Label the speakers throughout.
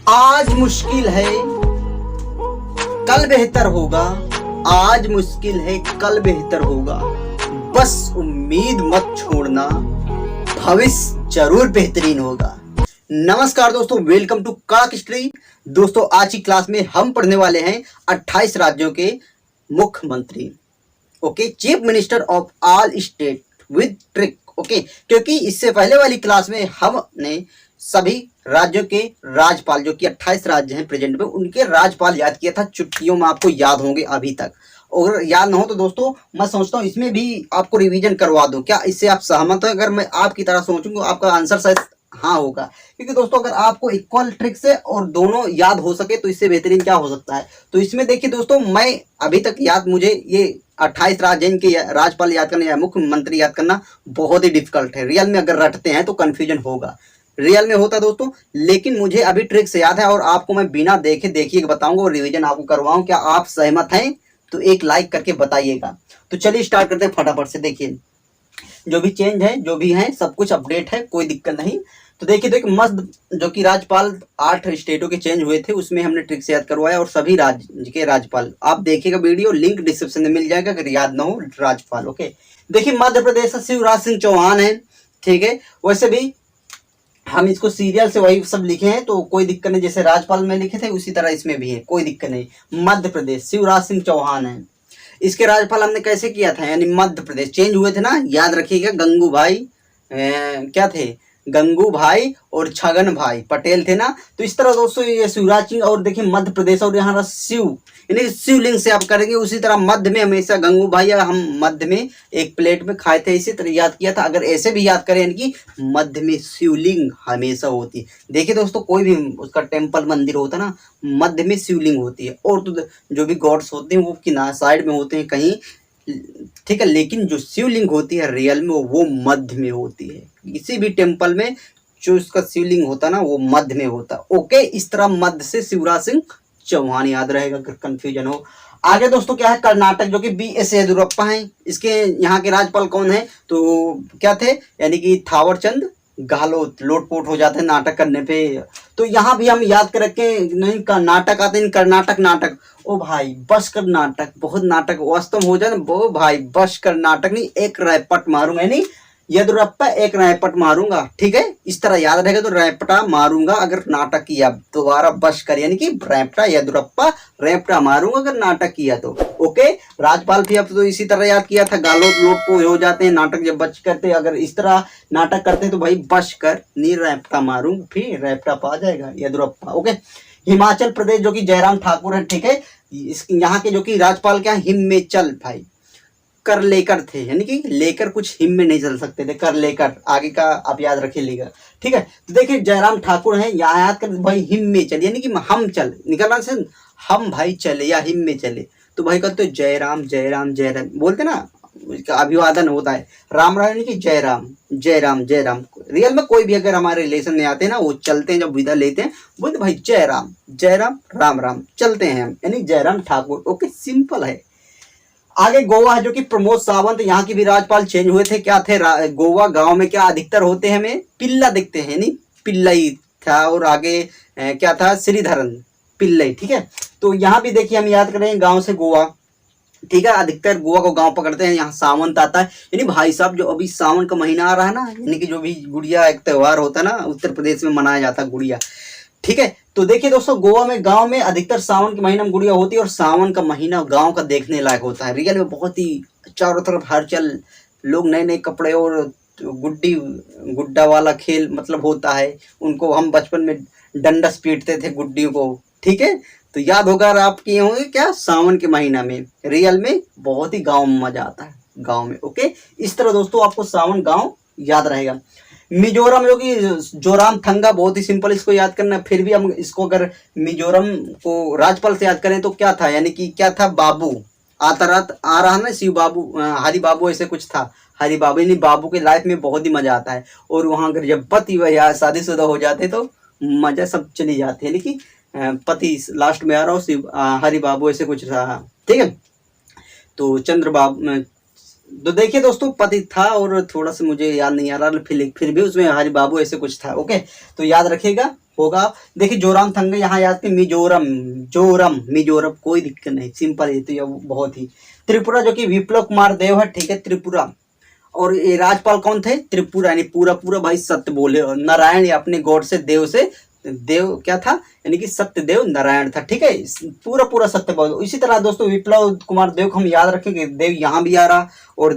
Speaker 1: आज मुश्किल है कल बेहतर होगा, आज मुश्किल है कल बेहतर होगा, बस उम्मीद मत छोड़ना, भविष्य जरूर बेहतरीन होगा। नमस्कार दोस्तों, वेलकम टू कड़क हिस्ट्री। दोस्तों आज की क्लास में हम पढ़ने वाले हैं 28 राज्यों के मुख्यमंत्री, okay, chief minister of all state with trick, okay. क्योंकि इससे पहले वाली क्लास में हमने सभी राज्यों के राज्यपाल, जो कि 28 राज्य हैं प्रेजेंट में, उनके राज्यपाल याद किया था। छुट्टियों में आपको याद होंगे अभी तक, और याद ना हो तो दोस्तों मैं सोचता हूँ इसमें भी आपको रिवीजन करवा दूं। क्या इससे आप सहमत हो? अगर मैं आपकी तरह सोचूंगा आपका आंसर शायद हाँ होगा, क्योंकि दोस्तों अगर आपको इक्वल ट्रिक से और दोनों याद हो सके तो इससे बेहतरीन क्या हो सकता है। तो इसमें देखिए दोस्तों, मैं अभी तक याद, मुझे ये 28 राज्य इनके राज्यपाल याद करना या मुख्यमंत्री याद करना बहुत ही डिफिकल्ट है। रियल में अगर रटते हैं तो कंफ्यूजन होगा, रियल में होता दोस्तों, लेकिन मुझे अभी ट्रिक से याद है और आपको मैं बिना देखे देखिए बताऊंगा और रिवीजन आपको करवाऊं। क्या आप सहमत हैं? तो एक लाइक करके बताइएगा। तो चलिए स्टार्ट करते हैं फटाफट से। देखिए जो भी चेंज है, जो भी है, सब कुछ अपडेट है, कोई दिक्कत नहीं। तो देखिए मध्य जो कि राज्यपाल 8 स्टेटों के चेंज हुए थे, उसमें हमने ट्रिक से याद करवाया, और सभी राज्य के राज्यपाल आप देखिएगा, वीडियो लिंक डिस्क्रिप्शन में मिल जाएगा अगर याद ना हो राज्यपाल, ओके। देखिए मध्य प्रदेश से शिवराज सिंह चौहान है, ठीक है। वैसे भी हम इसको सीरियल से वही सब लिखे हैं तो कोई दिक्कत नहीं, जैसे राज्यपाल में लिखे थे उसी तरह इसमें भी है, कोई दिक्कत नहीं। मध्य प्रदेश शिवराज सिंह चौहान है, इसके राज्यपाल हमने कैसे किया था, यानी मध्य प्रदेश चेंज हुए थे ना, याद रखिएगा। गंगू भाई क्या थे, गंगू भाई और छगन भाई पटेल थे ना। तो इस तरह दोस्तों ये शिवराज सिंह, और देखिए मध्य प्रदेश, और यहाँ शिव यानी शिवलिंग से आप करेंगे उसी तरह मध्य में हमेशा गंगू भाई, या हम मध्य में एक प्लेट में खाए थे, इसी तरह याद किया था। अगर ऐसे भी याद करें यानी कि मध्य में शिवलिंग हमेशा होती है। देखिए दोस्तों कोई भी उसका टेम्पल मंदिर होता है ना, मध्य में शिवलिंग होती है, और तो जो भी गॉड्स होते हैं वो किनारे साइड में होते हैं कहीं, ठीक है, लेकिन जो शिवलिंग होती है रियल में वो मध्य में होती है। किसी भी टेम्पल में जो उसका शिवलिंग होता है ना वो मध्य में होता है, ओके। इस तरह मध्य से शिवराज सिंह चौहान याद रहेगा अगर कंफ्यूजन हो। आगे दोस्तों क्या है, कर्नाटक, जो कि बी.एस. येदियुरप्पा हैं। इसके यहाँ के राज्यपाल कौन है, तो क्या थे, यानी कि थावरचंद गहलोत। लोटपोट हो जाते हैं नाटक करने पे, तो यहाँ भी हम याद कर रखे नहीं, कर्नाटक आते हैं, कर्नाटक नाटक। ओ भाई बस कर नाटक, बहुत नाटक वास्तव हो जाए ना, वो भाई बस कर नाटक नहीं, एक रैपट मारूंगा, नहीं येदियुरप्पा एक रैपट मारूंगा, ठीक है, इस तरह याद रहेगा। तो रैपटा मारूंगा अगर नाटक किया, दोबारा बस कर, यानी कि रैपटा येदियुरप्पा रैपटा मारूंगा अगर नाटक किया तो, ओके। राज्यपाल भी अब तो इसी तरह याद किया था, गालोत लोटपोट हो जाते हैं नाटक जब बच करते, अगर इस तरह नाटक करते हैं तो भाई बस कर नी रैपटा मारूंगा, फिर रैपटा पा जाएगा येदियुरप्पा, ओके। हिमाचल प्रदेश जो कि जयराम ठाकुर है, ठीक है। यहाँ के जो कि राज्यपाल क्या, हिमाचल भाई कर लेकर थे, यानी कि लेकर कुछ हिम में नहीं चल सकते थे, कर लेकर, आगे का आप याद रखिएगा, ठीक है। तो देखिए जयराम ठाकुर हैं, यहाँ याद कर भाई हिम में चले, यानी कि हम चल निकलना से हम भाई चले या हिम में चले, तो भाई कहते तो जयराम जयराम जयराम बोलते ना, उसका अभिवादन होता है। राम राम यानी कि जयराम जयराम जयराम। रियल में कोई भी अगर हमारे रिलेशन में आते हैं ना, वो चलते हैं, जब विदा लेते हैं बोलते भाई जयराम जयराम राम राम, चलते हैं हम, यानी जयराम ठाकुर, ओके, सिंपल है। आगे गोवा है, जो कि प्रमोद सावंत, यहाँ के भी राज्यपाल चेंज हुए थे। क्या थे, गोवा गांव में क्या अधिकतर होते हैं, हमें पिल्ला दिखते हैं, नहीं पिल्लई था, और आगे क्या था, श्रीधरन पिल्लई, ठीक है। तो यहाँ भी देखिए हम याद करें गांव से गोवा, ठीक है, अधिकतर गोवा को गांव पकड़ते हैं। यहाँ सावंत आता है, यानी भाई साहब जो अभी सावन का महीना आ रहा है ना, यानी कि जो भी गुड़िया एक त्यौहार होता है ना, उत्तर प्रदेश में मनाया जाता है गुड़िया, ठीक है। तो देखिए दोस्तों गोवा में गांव में अधिकतर सावन के महीना में गुड़िया होती है, और सावन का महीना गांव का देखने लायक होता है। रियल में बहुत ही चारों तरफ हलचल, लोग नए नए कपड़े, और गुड्डी गुड्डा वाला खेल मतलब होता है। उनको हम बचपन में डंडस पीटते थे गुड्डियों को, ठीक है। तो याद होगा आप किए होंगे क्या, सावन के महीना में रियल में बहुत ही गाँव में मजा आता है, गाँव में, ओके। इस तरह दोस्तों आपको सावन गाँव याद रहेगा। मिजोरम जो कि जोराम थंगा, बहुत ही सिंपल इसको याद करना। फिर भी हम इसको अगर मिजोरम को राज्यपाल से याद करें तो क्या था, यानी कि क्या था, बाबू आता रात आ रहा ना, शिव बाबू हरि बाबू ऐसे कुछ था, हरि बाबू, यानी बाबू के लाइफ में बहुत ही मजा आता है। और वहाँ अगर जब पति या शादीशुदा हो जाते तो मजा सब चली जाती है, लेकिन पति लास्ट में आ रहा हो, शिव हरि बाबू ऐसे कुछ था, ठीक है। तो चंद्र बाबू, तो देखिए दोस्तों पति था, और थोड़ा सा मुझे याद नहीं आ रहा, फिर भी उसमें हरि बाबू ऐसे कुछ था, ओके। तो याद रखिएगा, होगा। देखिए जोराम थंगे यहाँ याद के मिजोरम, जोरम मिजोरम, कोई दिक्कत नहीं, सिंपल है तो ये बहुत ही। त्रिपुरा जो कि विप्लव कुमार देव है, ठीक है, त्रिपुरा। और ये राज्यपाल कौन थे? त्रिपुरा, यानी पूरा पूरा भाई सत्य बोले। और नारायण ये अपने गॉड से देव क्या था, यानी कि सत्यदेव नारायण था, ठीक है, पूरा पूरा सत्य बोल। इसी तरह दोस्तों विप्लव कुमार देव को हम याद रखेंगे, देव यहाँ भी आ रहा और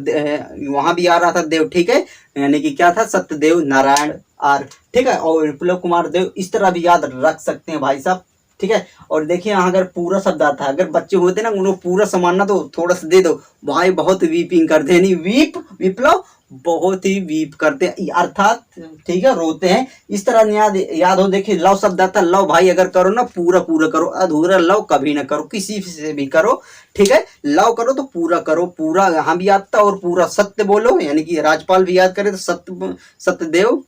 Speaker 1: वहां भी आ रहा था देव, ठीक है, यानी कि क्या था, सत्यदेव नारायण आर, ठीक है। और विप्लव कुमार देव इस तरह भी याद रख सकते हैं भाई साहब, ठीक है। और देखिए यहाँ अगर पूरा शब्द आता है, अगर बच्चे होते ना उनको पूरा सामान तो थोड़ा सा दे दो भाई, बहुत वीपिंग करते हैं, नहीं वीप विप्लव बहुत ही वीप करते हैं, अर्थात ठीक है रोते हैं, इस तरह याद हो। देखिए लव शब्द आता है, लव भाई अगर करो ना पूरा पूरा करो, अधूरा लव कभी ना करो, किसी से भी करो, ठीक है, लव करो तो पूरा करो, पूरा यहाँ भी आता। और पूरा सत्य बोलो, यानी कि राज्यपाल भी याद करे तो सत्यदेव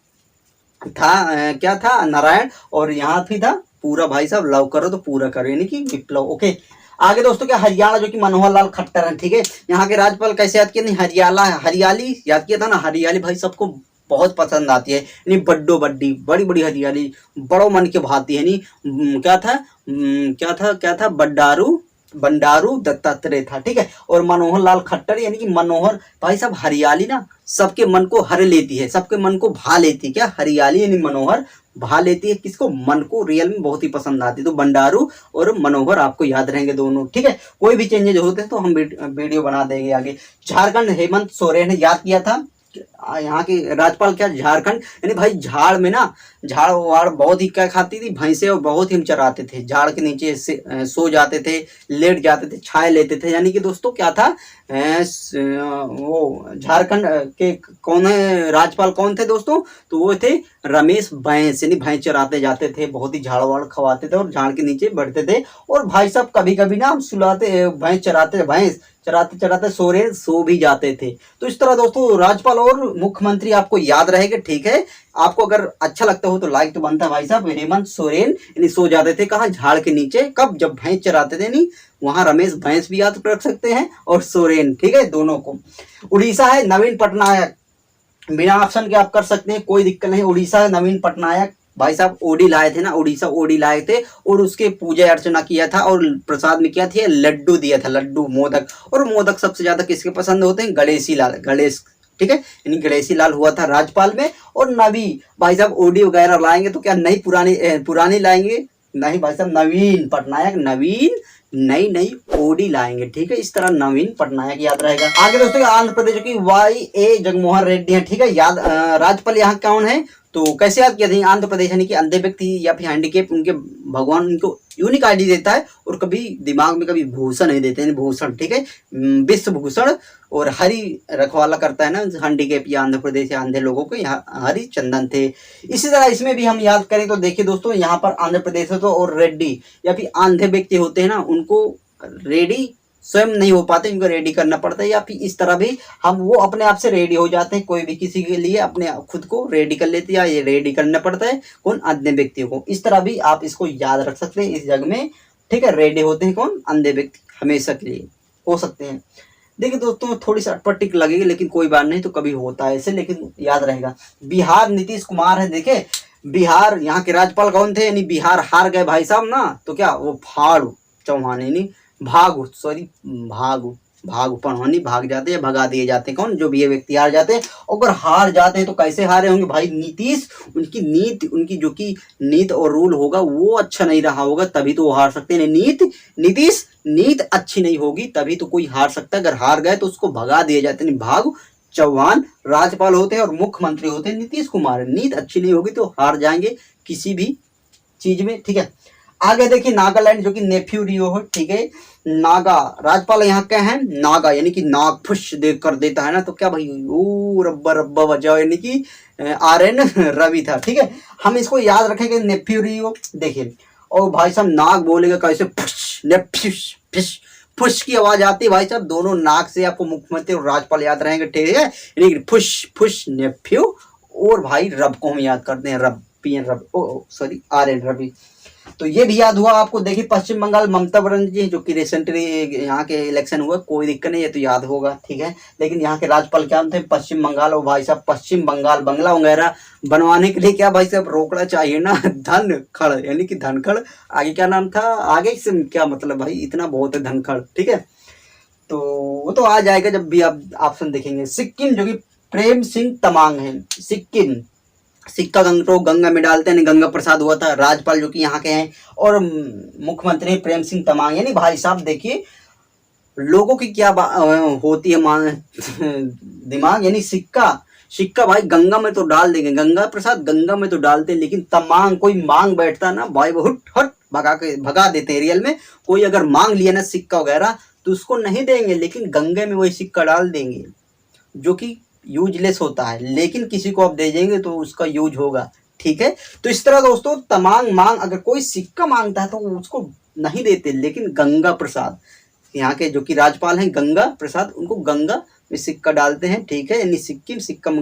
Speaker 1: था, क्या था, नारायण। और यहाँ भी था पूरा भाई साहब, लव करो तो पूरा करो, यानी कि विप्लव। ओके, आगे दोस्तों क्या, हरियाणा जो कि मनोहर लाल खट्टर हैं, ठीक है। यहाँ के राज्यपाल कैसे याद किया? नहीं, हरियाली याद किया था ना, हरियाली भाई सबको बहुत पसंद आती है, यानी बड्डो बड्डी, बड़ी बड़ी हरियाली, बड़ो मन के भाती है, नहीं क्या था बंडारू दत्तात्रेय था, ठीक है। और मनोहर लाल खट्टर, यानी कि मनोहर भाई साहब, हरियाली ना सबके मन को हर लेती है, सबके मन को भा लेती है, क्या हरियाली यानी मनोहर भा लेती है, किसको, मन को रियल में बहुत ही पसंद आती है। तो बंडारू और मनोहर आपको याद रहेंगे दोनों, ठीक है। कोई भी चेंजेज होते हैं तो हम वीडियो बना देंगे आगे। झारखंड हेमंत सोरेन ने याद किया था, यहाँ के राज्यपाल क्या, झारखंड, यानी भाई झाड़ में ना, झाड़ वाड़ बहुत ही क्या खाती थी भैंसे, और बहुत ही हम चराते थे, झाड़ के नीचे से सो जाते थे, लेट जाते थे, छाए लेते थे, यानी कि दोस्तों क्या था, वो झारखंड के कौन है राज्यपाल, कौन थे दोस्तों? तो वो थे रमेश बैस, यानी भैंस चराते जाते थे, बहुत ही झाड़ वाड़ खवाते थे और झाड़ के नीचे बैठते थे। और भाई साहब कभी कभी ना हम सुलाते, भैंस चराते चराते सोरेन सो भी जाते थे। तो इस तरह दोस्तों राज्यपाल और मुख्यमंत्री आपको याद रहेगा, ठीक है। आपको अगर अच्छा लगता हो तो लाइक तो बनता है भाई साहब। हेमंत सोरेन यानी सो जाते थे कहाँ, झाड़ के नीचे, कब, जब भैंस चराते थे, नहीं वहां रमेश भैंस भी याद रख सकते हैं और सोरेन, ठीक है, दोनों को। उड़ीसा है नवीन पटनायक, बिना ऑप्शन के आप कर सकते हैं, कोई दिक्कत नहीं। उड़ीसा है नवीन पटनायक भाई साहब, ओडी लाए थे ना, उड़ीसा ओडी लाए थे और उसके पूजा अर्चना किया था और प्रसाद में क्या थे, लड्डू दिया था, लड्डू, मोदक। और मोदक सबसे ज्यादा किसके पसंद होते हैं? गणेशी लाल, गणेश, ठीक है, यानी गणेशी लाल हुआ था राज्यपाल में। और नवी भाई साहब ओडी वगैरह लाएंगे तो क्या नई पुरानी लाएंगे? नहीं भाई साहब, नवीन पटनायक, नवीन नई ओडी लाएंगे, ठीक है। इस तरह नवीन पटनायक याद रहेगा। आगे दोस्तों आंध्र प्रदेश की YA जगनमोहन रेड्डी है, ठीक है, याद राज्यपाल यहाँ कौन है? तो कैसे याद किया था? आंध्र प्रदेश यानी कि अंधे व्यक्ति या फिर हैंडीकेप, उनके भगवान उनको यूनिक आईडी देता है और कभी दिमाग में कभी भूषण नहीं देते हैं, भूषण, ठीक है, विश्व भूषण। और हरि रखवाला करता है ना हैंडीकेप या आंध्र प्रदेश या अंधे लोगों को, यहाँ हरि चंदन थे। इसी तरह इसमें भी हम याद करें तो देखिए दोस्तों, यहाँ पर आंध्र प्रदेश है तो, और रेड्डी या फिर अंधे व्यक्ति होते हैं ना, उनको रेडी स्वयं नहीं हो पाते, इनको रेडी करना पड़ता है, या फिर इस तरह भी हम वो अपने आप से रेडी हो जाते हैं, कोई भी किसी के लिए अपने खुद को रेडी कर लेते हैं, या ये रेडी करना पड़ता है कौन, अंधे व्यक्तियों को। इस तरह भी आप इसको याद रख सकते हैं इस जग में, ठीक है। रेडी होते हैं कौन, अंधे व्यक्ति, हमेशा के लिए हो सकते हैं। देखिए दोस्तों थोड़ी सी अटपटिक लगेगी लेकिन कोई बात नहीं, तो कभी होता है ऐसे, लेकिन याद रहेगा। बिहार नीतीश कुमार है, देखे बिहार, यहाँ के राज्यपाल कौन थे? यानी बिहार हार गए भाई साहब ना, तो क्या वो फाड़ू चौहान, यानी भागु पढ़वानी, भाग जाते हैं, भगा दिए जाते हैं, कौन, जो भी ये व्यक्ति हार जाते हैं। अगर हार जाते हैं तो कैसे हारे होंगे भाई? नीतीश, उनकी नीति, उनकी जो कि नीति और रूल होगा वो अच्छा नहीं रहा होगा, तभी तो वो हार सकते हैं। नीतीश नीति अच्छी नहीं होगी तभी तो कोई हार सकता है, अगर हार गए तो उसको भगा दिए जाते हैं। भागु चौहान राज्यपाल होते हैं और मुख्यमंत्री होते हैं नीतीश कुमार। नीति अच्छी नहीं होगी तो हार जाएंगे किसी भी चीज में, ठीक है। आगे देखिए नागालैंड जो कि नेफ्यू रियो है, ठीक है, नागा राज्यपाल यहाँ क्या है? नागा, यानी कि नाग फुश देख कर देता है ना, तो क्या भाई ओ रब्बा रब्बा बजाओ, यानी कि RN रवि था, ठीक है। हम इसको याद रखेंगे नेफ्यू रियो, देखिए। और भाई साहब नाग बोलेगा कैसे, फुश नेफ्यूश फिश, फुश की आवाज आती है भाई साहब, दोनों नाक से आपको मुख्यमंत्री और राज्यपाल याद रहेंगे, ठीक है, यानी कि फुश नेफ्यू। और भाई रब को हम याद करते हैं, रब, PN रब, सॉरी RN रवि। तो ये भी याद हुआ आपको। देखिए पश्चिम बंगाल ममता बनर्जी जो कि रिसेंटली यहाँ के इलेक्शन हुआ, कोई दिक्कत नहीं है तो याद होगा, ठीक है। लेकिन यहाँ के राज्यपाल क्या थे, पश्चिम बंगाल। और भाई साहब पश्चिम बंगाल बंगला वगैरह बनवाने के लिए क्या भाई साहब रोकड़ा चाहिए ना, धनखड़, यानी कि धनखड़। आगे क्या नाम था, आगे से क्या मतलब भाई, इतना बहुत है धनखड़, ठीक है। तो वो तो आ जाएगा जब भी आप ऑप्शन देखेंगे। सिक्किम जो कि प्रेम सिंह तमांग है, सिक्किम। सिक्का तो गंगा में डालते हैं, गंगा प्रसाद हुआ था राज्यपाल जो कि यहाँ के हैं। और मुख्यमंत्री प्रेम सिंह तमांग। यानी भाई साहब देखिए लोगों की क्या होती है दिमाग। यानी सिक्का भाई गंगा में तो डाल देंगे, गंगा प्रसाद गंगा में तो डालते हैं, लेकिन तमांग कोई मांग बैठता ना भाई, बहुत हट भगा देते हैं। रियल में कोई अगर मांग लिया ना सिक्का वगैरह तो उसको नहीं देंगे, लेकिन गंगे में वही सिक्का डाल देंगे जो कि यूजलेस होता है। लेकिन किसी को आप दे देंगे तो उसका यूज होगा, ठीक है। तो इस तरह दोस्तों तमांग मांग, अगर कोई सिक्का मांगता है तो उसको नहीं देते, लेकिन गंगा प्रसाद यहाँ के जो कि राज्यपाल हैं गंगा प्रसाद, उनको गंगा में सिक्का डालते हैं, ठीक है। यानी सिक्किम सिक्कम,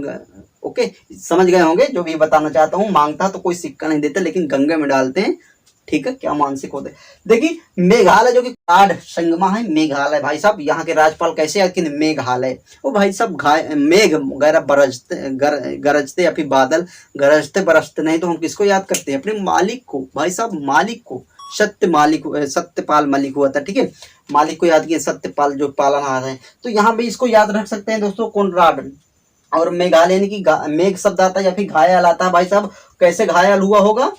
Speaker 1: ओके समझ गए होंगे जो भी बताना चाहता हूँ। मांगता तो कोई सिक्का नहीं देता, लेकिन गंगा में डालते हैं, ठीक है। क्या मानसिक होते देखिए। मेघालय जो कि कार्ड संगमा है, मेघालय भाई साहब यहाँ के राज्यपाल कैसे याद किए, मेघालय। वो भाई साहब मेघ वगैरह गरजते या फिर बादल गरजते बरसते नहीं तो हम किसको याद करते हैं, अपने मालिक को भाई साहब, मालिक को। सत्यपाल मलिक हुआ था, ठीक है। मालिक को याद किया, सत्यपाल जो पालनहार है। तो यहाँ भी इसको याद रख सकते हैं दोस्तों, कोनराड। और मेघालय यानी कि मेघ शब्द आता है या फिर घायल आता है भाई साहब, कैसे घायल हुआ होगा,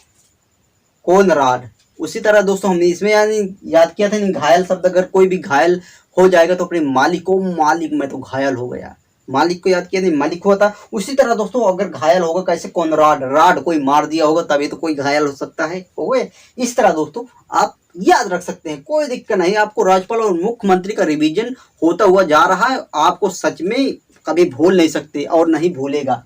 Speaker 1: कोनराड। उसी तरह दोस्तों हमने इसमें याद किया था, घायल शब्द अगर कोई भी घायल हो जाएगा तो अपने मालिक को, मालिक में तो घायल हो गया, मालिक को याद किया नहीं, मालिक हुआ था। उसी तरह दोस्तों अगर घायल होगा कैसे, कोनराड, राड कोई मार दिया होगा तभी तो कोई घायल हो सकता है, हो गए। इस तरह दोस्तों आप याद रख सकते हैं, कोई दिक्कत नहीं। आपको राज्यपाल और मुख्यमंत्री का रिवीजन होता हुआ जा रहा है, आपको सच में कभी भूल नहीं सकते और नहीं भूलेगा।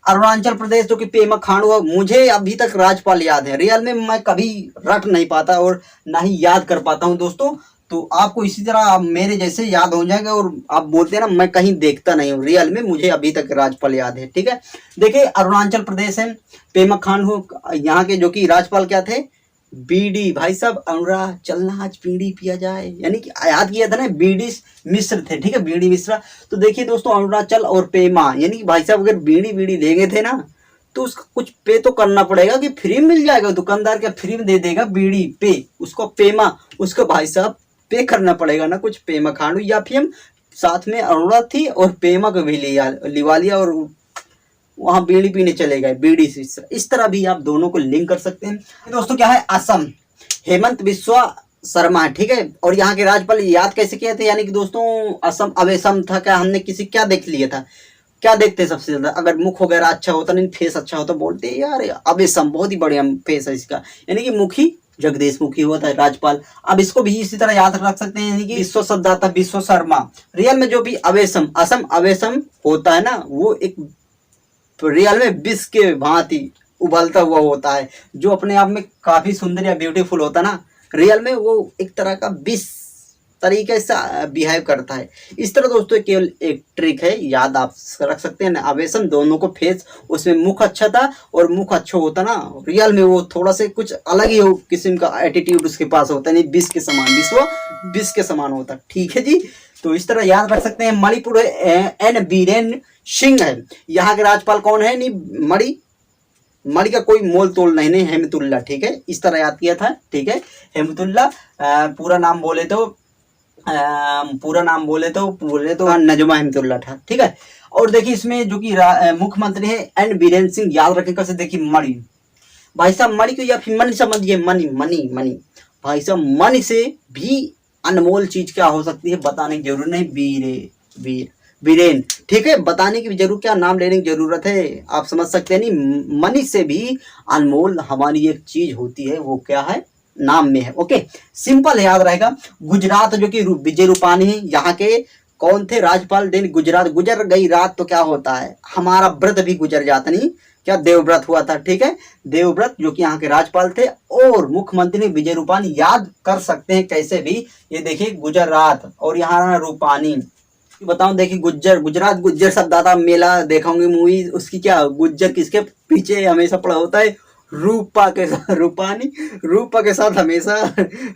Speaker 1: अरुणाचल प्रदेश जो कि पेमा खांडू हुआ, मुझे अभी तक राज्यपाल याद है, रियल में मैं कभी रट नहीं पाता और ना ही याद कर पाता हूं दोस्तों। तो आपको इसी तरह आप मेरे जैसे याद हो जाएगा। और आप बोलते हैं ना मैं कहीं देखता नहीं हूँ, रियल में मुझे अभी तक राज्यपाल याद है, ठीक है। देखिए अरुणाचल प्रदेश है, पेमा खांडू यहाँ के जो कि राज्यपाल क्या थे, बीडी भाई साहब, अरुणाचल नाच बीड़ी पिया जाए, यानी कि याद किया था ना, बीडी मिश्र थे, ठीक है, बीडी मिश्रा। तो देखिए दोस्तों अरुणाचल और पेमा, यानी कि भाई साहब अगर बीड़ी लेंगे थे ना तो उसका कुछ पे तो करना पड़ेगा, कि फ्री मिल जाएगा, दुकानदार क्या फ्री में दे देगा बीड़ी, पे उसको पेमा, उसको भाई साहब पे करना पड़ेगा ना कुछ। पेमा खांडू या फिर हम साथ में अरुणा थी और पेमा को भी लिवा लिया और वहां बीड़ी पीने चले गए, बीड़ी से। इस तरह भी आप दोनों को लिंक कर सकते हैं दोस्तों। क्या है, असम, हेमंत बिस्वा शर्मा, ठीक है। और यहाँ के राज्यपाल याद कैसे किए थे, यानी कि दोस्तों असम अवेसम था क्या, हमने किसी क्या देख लिया था, क्या देखते हैं सबसे ज्यादा, अगर मुख वगैरह अच्छा होता नहीं फेस अच्छा होता बोलते हैं यार अवेसम बहुत ही बढ़िया फेस है इसका, यानी कि मुखी जगदीश मुखी हुआ था राज्यपाल। अब इसको भी इसी तरह याद रख सकते हैं, यानी कि विश्व शब्दाता विश्व शर्मा। रियल में जो भी अवेसम असम अवेसम होता है ना, वो एक रियल में विष के भांति उबलता हुआ होता है, जो अपने आप में काफी सुंदर या ब्यूटीफुल होता है ना, रियल में वो एक तरह का विष तरीके से बिहेव करता है। इस तरह दोस्तों केवल एक ट्रिक है, याद आप रख सकते हैं ना, अवेसम दोनों को फेस, उसमें मुख अच्छा था और मुख अच्छा होता ना, रियल में वो थोड़ा से कुछ अलग ही किस्म का एटीट्यूड उसके पास होता है, नहीं विष के समान, विश्व विष के समान होता, ठीक है जी। तो इस तरह याद रख सकते हैं। मणिपुर एन बीरेन सिंह है, यहाँ के राज्यपाल कौन है, नहीं मणि का कोई मोल तोल नहीं, हेमतुल्ला, ठीक है। इस तरह याद किया था, ठीक है, हेमतुल्ला। पूरा नाम बोले तो नजमा हेमतुल्ला था, ठीक है। और देखिए इसमें जो कि मुख्यमंत्री है एन बीरेन सिंह, याद रखें कैसे, देखिए मणि भाई साहब, मणि को या फिर मणि समझिए, मणि भाई साहब, मणि से भी अनमोल चीज क्या हो सकती है बताने की जरूरत नहीं, बीरेन, ठीक है, बताने की जरूर क्या, नाम लेने की जरूरत है, आप समझ सकते हैं। नहीं मनी से भी अनमोल हमारी एक चीज होती है, वो क्या है, नाम में है, ओके सिंपल याद रहेगा। गुजरात जो कि विजय रूपानी है, यहाँ के कौन थे राज्यपाल, दिन गुजरात, गुजर गई रात तो क्या होता है, हमारा व्रत भी गुजर जाता, नहीं क्या देवव्रत हुआ था, ठीक है, देवव्रत जो कि यहाँ के राज्यपाल थे। और मुख्यमंत्री विजय रूपानी, याद कर सकते हैं कैसे भी, ये देखिए गुजरात और यहाँ रूपानी, बताऊं देखिए गुजरात गुज्जर शब्दाता मेला देखा होंगे मूवी, उसकी क्या गुज्जर किसके पीछे हमेशा पड़ा होता है, रूपा के साथ, रूपानी, रूपा के साथ हमेशा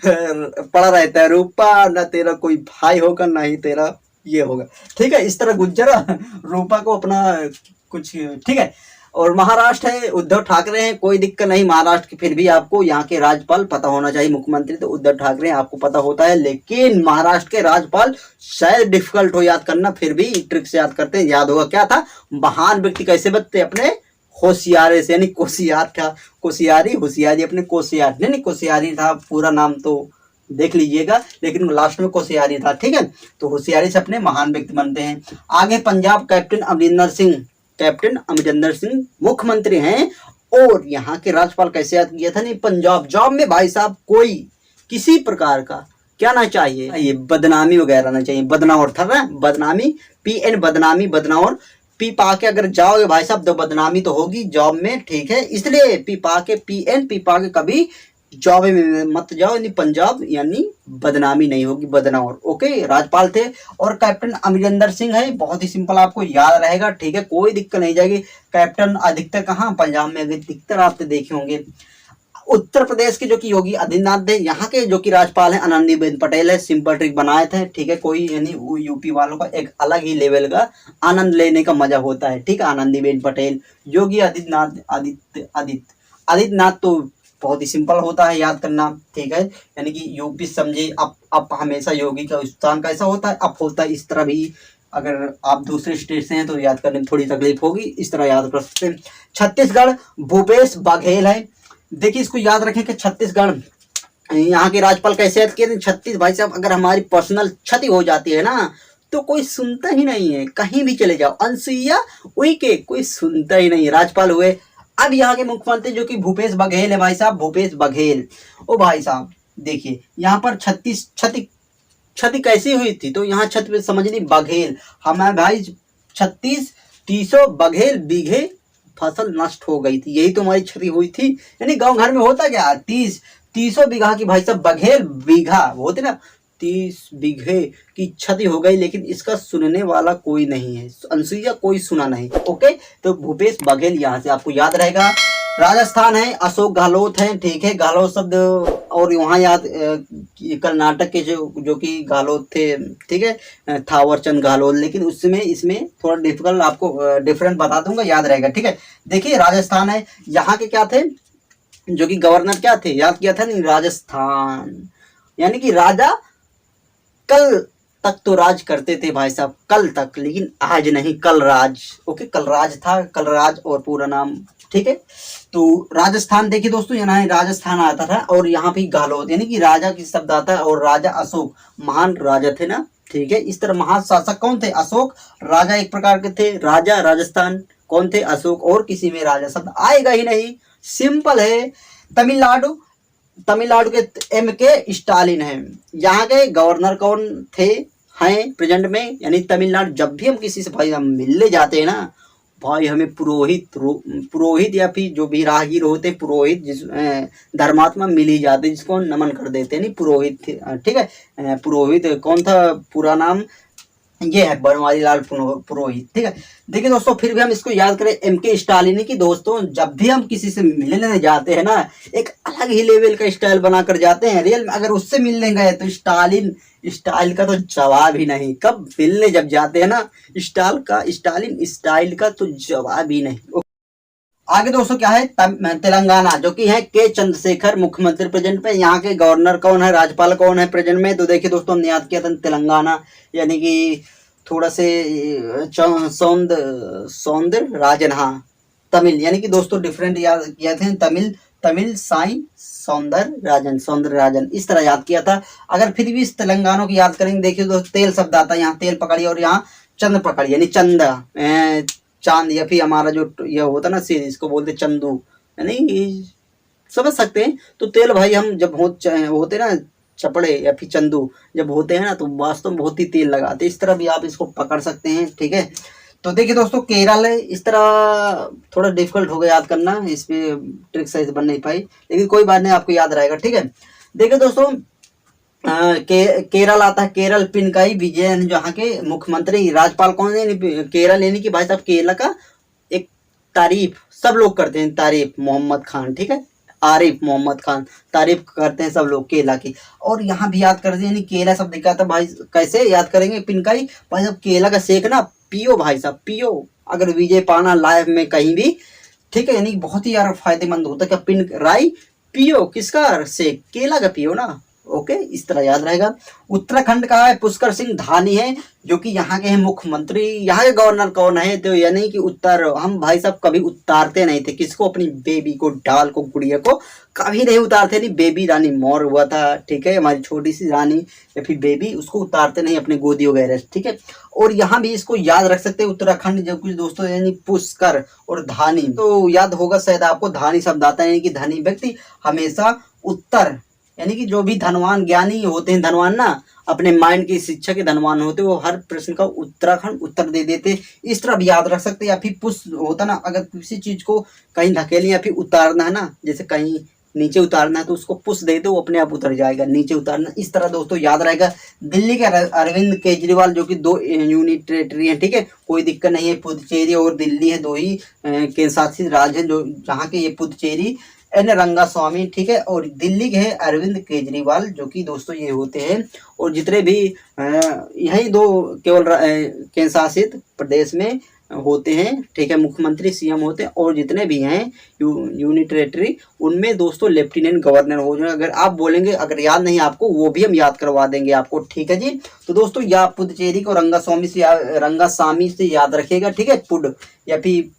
Speaker 1: पड़ा रहता है। रूपा, ना तेरा कोई भाई होगा ना ही तेरा ये होगा, ठीक है। इस तरह गुज्जर रूपा को अपना कुछ, ठीक है। और महाराष्ट्र है, उद्धव ठाकरे हैं, कोई दिक्कत नहीं महाराष्ट्र की, फिर भी आपको यहाँ के राज्यपाल पता होना चाहिए। मुख्यमंत्री तो उद्धव ठाकरे आपको पता होता है, लेकिन महाराष्ट्र के राज्यपाल शायद डिफिकल्ट हो याद करना, फिर भी ट्रिक से याद करते हैं। याद होगा क्या था, महान व्यक्ति कैसे बनते, अपने होशियारे से, यानी कोशियार था, कोशियारी, होशियारी, अपने कोशियार, नहीं कोशियारी था पूरा नाम तो देख लीजिएगा, लेकिन लास्ट में कोशियारी था, ठीक है। तो होशियारी से अपने महान व्यक्ति बनते हैं। आगे पंजाब कैप्टन अमरिंदर सिंह, कैप्टन अमरिंदर सिंह मुख्यमंत्री हैं। और यहाँ के राज्यपाल कैसे याद किया था, नहीं पंजाब जॉब में भाई साहब कोई किसी प्रकार का क्या ना चाहिए, ये बदनामी वगैरह ना चाहिए, बदनावर था ना, बदनामी, PN बदनामी, बदनावर, पी पा के अगर जाओगे भाई साहब तो बदनामी तो होगी जॉब में, ठीक है। इसलिए पी पा के, PN पी पा के कभी जॉब में मत जाओ, यानी पंजाब, यानी बदनामी नहीं होगी, बदनावर, ओके। राज्यपाल थे। और कैप्टन अमरिंदर सिंह है, बहुत ही सिंपल आपको याद रहेगा, ठीक है, कोई दिक्कत नहीं जाएगी। कैप्टन अधिकतर कहाँ, पंजाब में अधिकतर आप देखे होंगे। उत्तर प्रदेश के जो कि योगी आदित्यनाथ थे, यहाँ के जो कि राज्यपाल हैं आनंदीबेन पटेल है, सिंपल ट्रिक बनाए थे, ठीक है। कोई यानी यूपी वालों का एक अलग ही लेवल का आनंद लेने का मजा होता है, ठीक है। आनंदीबेन पटेल, योगी आदित्यनाथ, आदित्यनाथ तो बहुत ही सिंपल होता है याद करना, ठीक है। यानी कि यूपी समझे, अब हमेशा योगी का स्थान कैसा होता है, अब होता है, इस तरह भी अगर आप दूसरे स्टेट से हैं तो याद करने में थोड़ी तकलीफ होगी, इस तरह याद कर सकते हैं। छत्तीसगढ़ भूपेश बघेल है, देखिए इसको याद रखें कि छत्तीसगढ़, यहाँ के राज्यपाल कैसे याद किए, छत्तीस भाई साहब, अगर हमारी पर्सनल क्षति हो जाती है ना तो कोई सुनता ही नहीं है, कहीं भी चले जाओ, अनसुईया उइके, कोई सुनता ही नहीं, राज्यपाल हुए। अब यहाँ के मुख्यमंत्री जो कि भूपेश बघेल है भाई साहब, भूपेश बघेल, ओ भाई साहब देखिए यहाँ पर 36 क्षति कैसी हुई थी, तो यहाँ छत पे समझनी बघेल, हमारे भाई 36 300 बघेल बीघे फसल नष्ट हो गई थी, यही तो हमारी क्षति हुई थी। यानी गांव घर में होता क्या, 300 बीघा की भाई साहब बघेल बीघा होते ना, 30 बीघे की क्षति हो गई, लेकिन इसका सुनने वाला कोई नहीं है, अनसुईया कोई सुना नहीं, ओके। तो भूपेश बघेल यहाँ से आपको याद रहेगा। राजस्थान है, अशोक गहलोत हैं, ठीक है, गहलोत शब्द, और वहाँ याद कर्नाटक के जो कि गहलोत थे, ठीक है, थावरचंद गहलोत, लेकिन उसमें इसमें थोड़ा डिफिकल्ट आपको डिफरेंट बता दूंगा, याद रहेगा, ठीक है। देखिए राजस्थान है, यहाँ के क्या थे, जो कि गवर्नर क्या थे, याद किया था नहीं, राजस्थान, यानी कि राजा कल तक तो राज करते थे भाई साहब, कल तक, लेकिन आज नहीं, कल राज, ओके, कल राज था, कल राज और पूरा नाम, ठीक है। तो राजस्थान देखिए दोस्तों, यहाँ राजस्थान आता था, और यहाँ भी गहलोत, यानी कि राजा की शब्द आता है, और राजा अशोक महान राजा थे ना, ठीक है। इस तरह महान शासक कौन थे, अशोक, राजा एक प्रकार के थे, राजा राजस्थान कौन थे, अशोक, और किसी में राजा शब्द आएगा ही नहीं, सिंपल है। तमिलनाडु, तमिलनाडु के MK स्टालिन हैं, यहाँ के गवर्नर कौन थे, हैं प्रेजेंट में, यानी तमिलनाडु, जब भी हम किसी से भाई हम मिलने जाते हैं ना भाई, हमें पुरोहित या फिर जो भी राहगीर होते हैं, पुरोहित जिस धर्मात्मा मिल ही जाते हैं, जिसको नमन कर देते हैं, नहीं पुरोहित, ठीक है। पुरोहित कौन था, पूरा नाम ये है बनवारी लाल पुरोहित, ठीक है। देखिए दोस्तों, फिर भी हम इसको याद करें, MK स्टालिन की, दोस्तों जब भी हम किसी से मिलने जाते हैं ना, एक अलग ही लेवल का स्टाइल बनाकर जाते हैं, रियल में अगर उससे मिलने गए तो स्टालिन स्टाइल का तो जवाब ही नहीं, कब मिलने जब जाते हैं ना, स्टालिन स्टाइल का तो जवाब ही नहीं। आगे दोस्तों क्या है, तेलंगाना, जो कि है के चंद्रशेखर मुख्यमंत्री प्रेजेंट में, यहाँ के गवर्नर कौन है, राज्यपाल कौन है प्रेजेंट में, तो देखिए दोस्तों हमने याद किया था तेलंगाना, यानी कि थोड़ा से सौंदर राजन, हाँ तमिल, यानी कि दोस्तों डिफरेंट याद किया थे, तमिल साई सौंदर राजन, इस तरह याद किया था। अगर फिर भी इस तेलंगाना को याद करेंगे, देखिए दोस्तों तेल शब्द आता है, यहाँ तेल पकड़ी, और यहाँ चंद्र पकड़ी, यानी चंद, चांद, या फिर हमारा जो यह होता ना सिर, इसको बोलते चंदू, यानी समझ सकते हैं। तो तेल भाई हम जब होते ना चपड़े या फिर चंदू जब होते हैं ना, तो वास्तव में बहुत ही तेल लगाते हैं, इस तरह भी आप इसको पकड़ सकते हैं, ठीक है। तो देखिए दोस्तों केरल है, इस तरह थोड़ा डिफिकल्ट हो गया याद करना, इस पे ट्रिक सही से बन नहीं पाई, लेकिन कोई बात नहीं, आपको याद रहेगा, ठीक है। देखिए दोस्तों केरल आता है, केरल पिनकाई विजयन, जहाँ के मुख्यमंत्री, राज्यपाल कौन है, केरल, यानी कि भाई साहब केरल का एक तारीफ सब लोग करते हैं, तारीफ मोहम्मद खान, ठीक है, आरिफ मोहम्मद खान, तारीफ करते हैं सब लोग केला की। और यहाँ भी याद कर दिया, यानी केला सब दिखा था भाई, कैसे याद करेंगे, पिनकाई भाई साहब, केला का शेक ना पियो भाई साहब, पियो अगर विजय पाना लाइफ में कहीं भी, ठीक है, यानी बहुत ही यार फायदेमंद होता है। क्या पिन राई पियो, किसका शेक, केला का पियो ना, ओके, इस तरह याद रहेगा। उत्तराखंड का है पुष्कर सिंह धानी है, जो कि यहाँ के हैं मुख्यमंत्री। यहाँ के गवर्नर कौन है, तो यानी कि हम भाई साहब कभी उतारते नहीं थे किसको, अपनी बेबी को, डाल को, गुड़िया को कभी नहीं उतारते, नहीं बेबी रानी मौर हुआ था, ठीक है, हमारी छोटी सी रानी या फिर बेबी, उसको उतारते नहीं अपने गोदी वगैरह, ठीक है। और यहाँ भी इसको याद रख सकते हैं, उत्तराखंड जो कुछ दोस्तों, यानी पुष्कर और धानी, तो याद होगा शायद आपको, धानी शब्द आता है, यानी कि धनी व्यक्ति हमेशा उत्तर, यानी कि जो भी धनवान ज्ञानी होते हैं, धनवान ना, अपने माइंड की शिक्षा के धनवान होते, वो हर प्रश्न का उत्तराखंड उत्तर दे देते, इस तरह भी याद रख सकते। या फिर पुश होता ना, अगर किसी चीज को कहीं धकेले या फिर उतारना है ना, जैसे कहीं नीचे उतारना है तो उसको पुश दे दो, वो अपने आप उतर जाएगा, नीचे उतारना, इस तरह दोस्तों याद रहेगा। दिल्ली के अरविंद केजरीवाल, जो कि 2 यूनिट टेरिटरी है, ठीक है, कोई दिक्कत नहीं है, पुदुचेरी और दिल्ली है, 2 ही केंद्र शासित राज्य हैं, जो जहाँ के ये पुदुचेरी एन रंगास्वामी, ठीक है, और दिल्ली के है अरविंद केजरीवाल, जो कि दोस्तों ये होते हैं, और जितने भी यही 2 केवल केंद्र शासित प्रदेश में होते हैं, ठीक है, मुख्यमंत्री सीएम होते हैं, और जितने भी हैं यूनिट टेरिटरी, उनमें दोस्तों लेफ्टिनेंट गवर्नर हो जाए। अगर आप बोलेंगे, अगर याद नहीं आपको, वो भी हम याद करवा देंगे आपको, ठीक है जी। तो दोस्तों या पुदुचेरी को रंगास्वामी से याद रखिएगा, ठीक है, पुड या फिर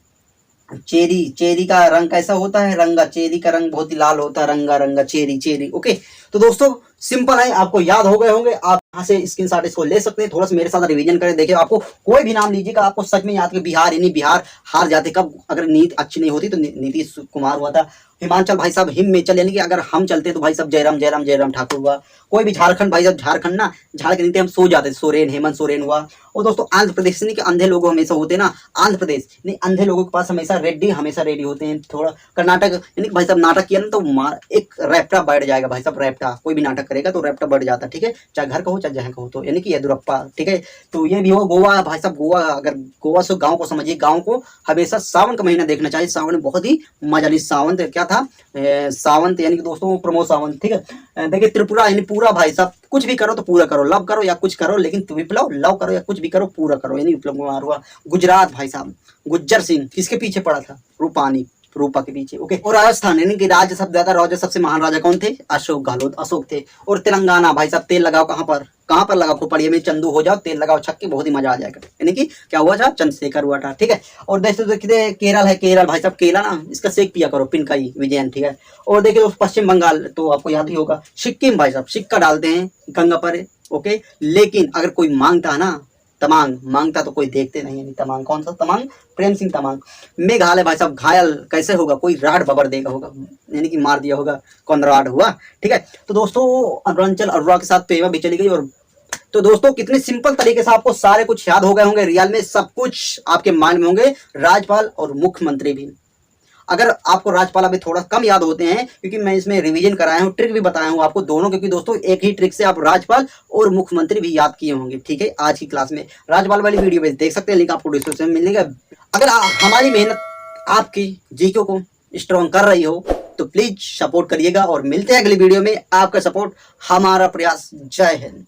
Speaker 1: चेरी का रंग कैसा होता है, रंगा, चेरी का रंग बहुत ही लाल होता है, रंगा चेरी, ओके। तो दोस्तों सिंपल है, आपको याद हो गए होंगे, आप यहाँ से स्क्रीनशॉट इसको ले सकते हैं, थोड़ा सा मेरे साथ रिवीजन करें, देखिए आपको कोई भी नाम लीजिएगा, आपको सच में याद, बिहार, यानी बिहार हार जाते कब, अगर नीति अच्छी नहीं होती, तो नीतीश कुमार हुआ था, हिमाचल भाई साहब हिमाचल, यानी कि अगर हम चलते तो भाई साहब जयराम ठाकुर हुआ, कोई भी झारखंड भाई साहब, झारखंड ना, झाड़ के नीति हम सो जाते, हेमंत सोरेन हुआ। और दोस्तों आंध्र प्रदेश, यानी कि अंधे लोग हमेशा होते हैं ना, आंध्र प्रदेश नहीं, अंधे लोगों के पास हमेशा रेडी होते हैं। थोड़ा कर्नाटक, यानी कि भाई साहब नाटक किया ना तो एक रैप्टा बढ़ जाएगा भाई साहब, रैप्टा, कोई भी नाटक करेगा तो रैप्टा बढ़ जाता है, ठीक है, चाहे घर का हो चाहे जहाँ का हो, तो यानी कि येदुरप्पा, ठीक है। तो ये भी हो गोवा भाई साहब, गोवा, अगर गोवा से गाँव को समझिए, गाँव को हमेशा सावन का महीना देखना चाहिए, सावन में बहुत ही मजा नहीं, सावन क्या था, सावंत, यानी कि दोस्तों प्रमोद सावंत, ठीक है। देखिए त्रिपुरा, यानी पूरा भाई साहब, कुछ भी करो तो पूरा करो, लव करो या कुछ करो, लेकिन विप्लव लव करो या कुछ भी करो पूरा करो, यानी विप्लव कुमार हुआ। गुजरात भाई साहब, गुज्जर सिंह किसके पीछे पड़ा था, रूपा के पीछे, ओके। और राजस्थान, यानी कि राज्य शब्द आता, राजा सबसे महान राजा कौन थे, अशोक गहलोत, अशोक थे। और तेलंगाना भाई साहब, तेल लगाओ कहाँ पर लगाओ, खोपड़िया में चंदू हो जाओ, तेल लगाओ छक्के, बहुत ही मजा आ जाएगा, यानी कि क्या हुआ था, चंद्रशेखर हुआ था, ठीक है। और देखिए केरल है, केरल भाई साहब, केला ना, इसका शेक पिया करो, पिनकाई विजयन, ठीक है। और देखिए पश्चिम बंगाल, तो आपको याद ही होगा, सिक्किम भाई साहब, सिक्का डालते हैं गंगा पर, ओके। लेकिन अगर कोई मांगता है ना, तमांग मांगता तो कोई देखते नहीं है, तमांग कौन सा, तमांग प्रेम सिंह तमांग। मेघालय भाई साहब, घायल कैसे होगा, कोई राड बबर देगा होगा, यानी कि मार दिया होगा, कौन राड हुआ, ठीक है। तो दोस्तों अरुणाचल अरोड़ा के साथ पेवा भी चली गई। और तो दोस्तों कितने सिंपल तरीके से आपको सारे कुछ याद हो गए होंगे, रियल में सब कुछ आपके माइंड में होंगे, राज्यपाल और मुख्यमंत्री भी। अगर आपको राज्यपाल अभी थोड़ा कम याद होते हैं, क्योंकि मैं इसमें रिवीजन कराया हूँ, ट्रिक भी बताया हूँ आपको दोनों, क्योंकि दोस्तों एक ही ट्रिक से आप राज्यपाल और मुख्यमंत्री भी याद किए होंगे, ठीक है। आज की क्लास में राज्यपाल वाली वीडियो में देख सकते हैं, लिंक आपको डिस्क्रिप्शन में मिलेगा। अगर हमारी मेहनत आपकी जीके को स्ट्रॉन्ग कर रही हो तो प्लीज सपोर्ट करिएगा, और मिलते हैं अगली वीडियो में। आपका सपोर्ट हमारा प्रयास। जय हिंद।